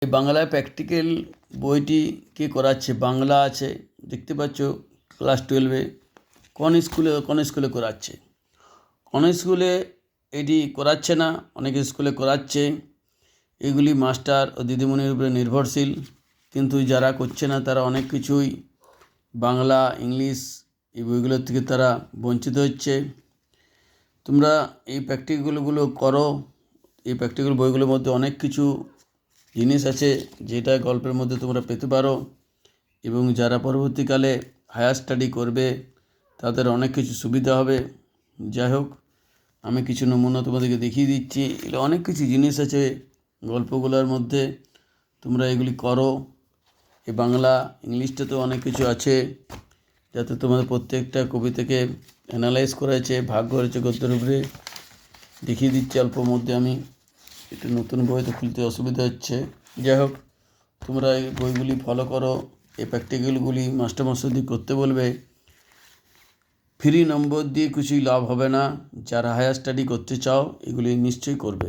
এই বাংলায় প্র্যাকটিক্যাল বইটি কে করাচ্ছে? বাংলা আছে, দেখতে পাচ্ছ ক্লাস 12-এ। কোন স্কুলে করাচ্ছে? কোন স্কুলে এটি করাচ্ছে না, অনেক স্কুলে করাচ্ছে। এগুলি মাস্টার ও দিদিমণির উপরে নির্ভরশীল, কিন্তু যারা করছে না তারা অনেক কিছুই বাংলা, ইংলিশ এই বইগুলোর থেকে তারা বঞ্চিত হচ্ছে। তোমরা এই প্র্যাকটিক্যালগুলো করো। এই প্র্যাকটিক্যাল বইগুলোর মধ্যে অনেক কিছু জিনিস আছে যেটা গল্পের মধ্যে তোমরা পেতে পারো, এবং যারা পরবর্তীকালে হায়ার স্টাডি করবে তাদের অনেক কিছু সুবিধা হবে। যাই হোক, আমি কিছু নমুনা তোমাদেরকে দেখিয়ে দিচ্ছি। এগুলো অনেক কিছু জিনিস আছে গল্পগুলোর মধ্যে, তোমরা এগুলি করো। এই বাংলা, ইংলিশটাতেও অনেক কিছু আছে, যাতে তোমাদের প্রত্যেকটা কবিতাকে অ্যানালাইজ করা হয়েছে, ভাগ করেছে গদ্যের উপরে। দেখিয়ে দিচ্ছি অল্প মধ্যে। আমি একটু নতুন বই তো খুলতে অসুবিধা হচ্ছে। যাই হোক, তোমরা এই বইগুলি ফলো করো। এই প্র্যাকটিক্যালগুলি মাস্টারমশাইদের করতে বলবে। ফ্রি নম্বর দিয়ে কিছুই লাভ হবে না। যারা হায়ার স্টাডি করতে চাও এগুলি নিশ্চয়ই করবে।